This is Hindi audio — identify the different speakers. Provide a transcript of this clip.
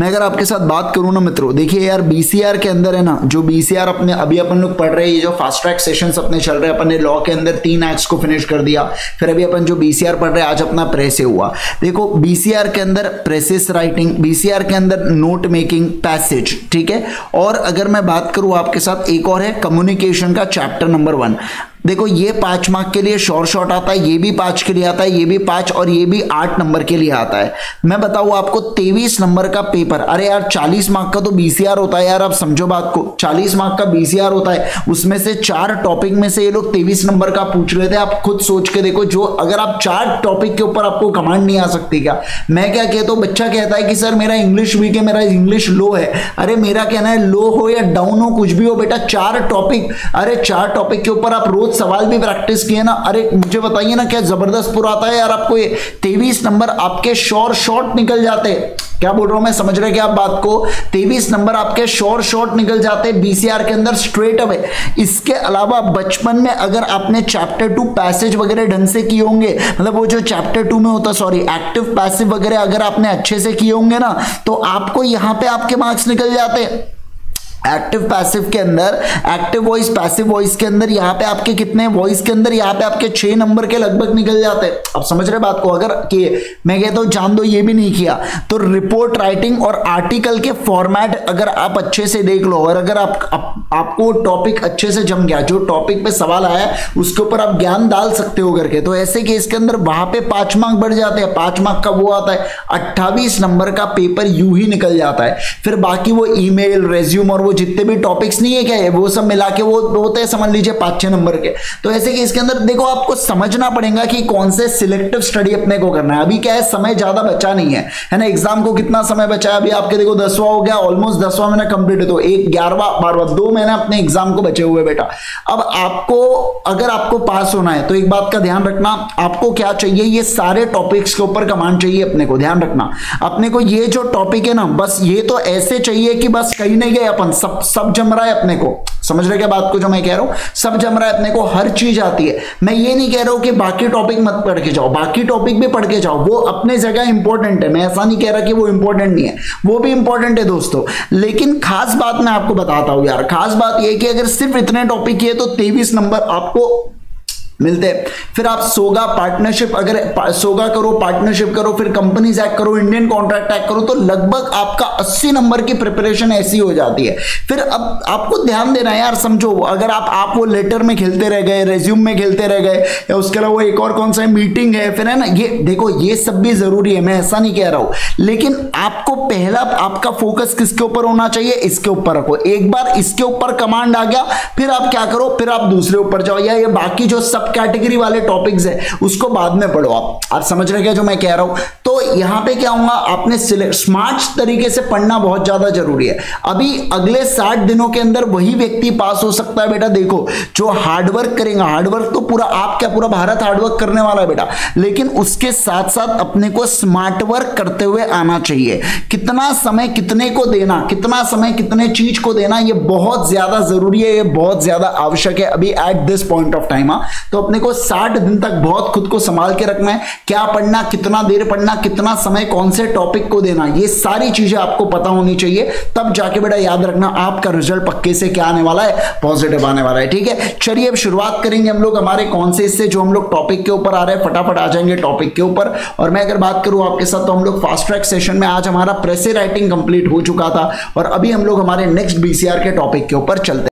Speaker 1: मैं अगर आपके साथ बात करूं ना मित्रों, देखिए यार बीसीआर के अंदर है ना, जो बीसीआर अपने अभी अपन लोग पढ़ रहे हैं, ये जो फास्ट ट्रैक सेशंस अपने चल रहे हैं, अपन ने लॉ के अंदर 3 एक्ट्स को फिनिश कर दिया, फिर अभी अपन जो बीसीआर पढ़ रहे हैं आज अपना प्रेस हुआ। देखो बीसीआर के अंदर प्रेसिस राइटिंग, बीसीआर के अंदर नोट मेकिंग, पैसेज, ठीक है। और अगर मैं बात करूं आपके साथ, एक और है कम्युनिकेशन का चैप्टर नंबर 1। देखो ये 5 मार्क के लिए शॉर्ट आता है, ये भी 5 के लिए आता है, ये भी 5 और ये भी 8 नंबर के लिए आता है। मैं बताऊं आपको 23 नंबर का पेपर, अरे यार 40 मार्क का तो बीसीआर होता है यार, आप समझो बात को, 40 मार्क का बीसीआर होता है, उसमें से 4 टॉपिक में से ये लोग 23 नंबर का पूछ रहे थे। आप खुद सोच के देखो, जो अगर आप 4 टॉपिक के ऊपर आपको कमांड नहीं आ सकती क्या? मैं क्या कहता हूं, बच्चा कहता है कि सर मेरा इंग्लिश वीक है, मेरा इंग्लिश लो है। अरे मेरा कहना है लो हो या डाउन हो, कुछ भी हो बेटा, 4 टॉपिक, अरे 4 टॉपिक के ऊपर आप रोज सवाल भी प्रैक्टिस किए ना, अरे मुझे बताइए ना क्या जबरदस्त पूरा आता है यार आपको। ये 23 नंबर आपके शॉर्ट निकल जाते हैं। क्या बोल रहा हूं मैं, समझ रहे क्या आप बात को? 23 नंबर आपके शॉर्ट निकल जाते हैं बीसीआर के अंदर स्ट्रेट अवे। इसके अलावा बचपन में अगर आपने चैप्टर 2 पैसेज वगैरह ढंग से किए होंगे, मतलब वो जो चैप्टर 2 में होता, सॉरी एक्टिव पैसिव वगैरह अगर आपने अच्छे से किए होंगे ना, तो आपको यहां पे आपके मार्क्स निकल जाते हैं। एक्टिव पैसिव के अंदर, एक्टिव वॉइस पैसिव वॉइस के अंदर यहाँ पे आपके कितने, वॉइस के अंदर यहाँ पे आपके 6 नंबर के लगभग निकल जाते हैं। आप समझ रहे बात को? अगर कि मैं कहता हूँ जान दो ये भी नहीं किया तो रिपोर्ट राइटिंग और आर्टिकल के फॉर्मेट अगर आप अच्छे से देख लो, और अगर आपको टॉपिक अच्छे से जम गया, जो टॉपिक पे सवाल आया उसके ऊपर आप ज्ञान डाल सकते हो करके, तो ऐसे केस के अंदर वहां पे 5 मार्क बढ़ जाते हैं। 5 मार्क का वो आता है, 28 नंबर का पेपर यूं ही निकल जाता है। फिर बाकी वो ईमेल, रेज्यूम और वो जितने भी टॉपिक्स नहीं है क्या है, वो सब मिला के वो होते हैं, समझ लीजिए 5-6 नंबर के। तो ऐसे कि इसके अंदर देखो आपको समझना पड़ेगा कि कौन से सिलेक्टिव स्टडी अपने को करना है। अभी क्या है, समय ज्यादा बचा नहीं है ना। एग्जाम को कितना समय बचा है? अभी आपके देखो 10वां हो गया, ऑलमोस्ट 10वां महीना कंप्लीट है, तो 11वां 12वां 2 महीने अपने एग्जाम को बचे हुए बेटा। अब आपको अगर आपको पास होना है तो एक बात का ध्यान रखना, आपको क्या चाहिए, ये सारे टॉपिक्स के ऊपर कमांड चाहिए अपने को। ध्यान रखना अपने को, ये जो टॉपिक है ना, बस ये तो ऐसे चाहिए कि बस कहीं नहीं गए अपन, सब जम रहा है अपने को। समझ रहे क्या बात को जो मैं कह रहा हूं? सब जम रहा है अपने को, हर चीज आती है। मैं ये नहीं कह रहा हूं कि बाकी टॉपिक मत पढ़ के जाओ, बाकी टॉपिक भी पढ़ के जाओ, वो अपने जगह इंपॉर्टेंट है। मैं ऐसा नहीं कह रहा कि वो इंपॉर्टेंट नहीं है, वो भी इंपॉर्टेंट है दोस्तों। लेकिन खास बात मैं आपको बताता हूं यार, खास बात ये कि अगर सिर्फ इतने टॉपिक किए तो 23 नंबर आपको मिलते हैं। फिर आप सोगा पार्टनरशिप, अगर सोगा करो, पार्टनरशिप करो, फिर कंपनीज एक्ट करो, इंडियन कॉन्ट्रैक्ट एक्ट करो, तो लगभग आपका 80 नंबर की प्रिपरेशन ऐसी हो जाती है। फिर अब आपको ध्यान देना है यार, समझो अगर आप वो लेटर में खेलते रह गए, रेज्यूम में खेलते रह गए, या उसके अलावा एक और कौन सा मीटिंग है, फिर है ना, ये देखो ये सब भी जरूरी है, मैं ऐसा नहीं कह रहा हूं। लेकिन आपको पहला आपका फोकस किसके ऊपर होना चाहिए? इसके ऊपर रखो। एक बार इसके ऊपर कमांड आ गया, फिर आप क्या करो, फिर आप दूसरे ऊपर जाओ, या ये बाकी जो सब कैटेगरी वाले टॉपिक्स है उसको बाद में पढ़ो। आप समझ रहे क्या जो मैं कह रहा हूं? तो यहां पे क्या होगा, आपने स्मार्ट तरीके से पढ़ना बहुत ज्यादा जरूरी है। अभी अगले 60 दिनों के अंदर वही व्यक्ति पास हो सकता है बेटा। देखो जो हार्डवर्क करेगा, हार्डवर्क तो पूरा आप क्या, पूरा भारत हार्डवर्क करने वाला है बेटा, लेकिन उसके साथ साथ अपने को स्मार्ट वर्क करते हुए आना चाहिए। कितना समय कितने को देना, कितना समय कितने चीज को देना, ये बहुत ज्यादा जरूरी है, ये बहुत ज्यादा आवश्यक है अभी at this point of time. तो अपने को 60 दिन तक बहुत खुद को संभाल के रखना है। क्या पढ़ना, कितना देर पढ़ना, कितना समय कौन से टॉपिक को देना, ये सारी चीजें आपको पता होनी चाहिए। तब जाके बेटा याद रखना आपका रिजल्ट पक्के से क्या आने वाला है, पॉजिटिव आने वाला है। ठीक है, चलिए अब शुरुआत करेंगे हम लोग हमारे कौन से इससे जो हम लोग टॉपिक के ऊपर आ रहे हैं, फटाफट आ जाएंगे टॉपिक के ऊपर। और मैं अगर बात करूं आपके साथ, तो हम लोग फास्ट ट्रैक सेशन में आज हमारा प्रेस राइटिंग कंप्लीट हो चुका था, और अभी हम लोग हमारे नेक्स्ट बीसीआर के टॉपिक के ऊपर चलते हैं।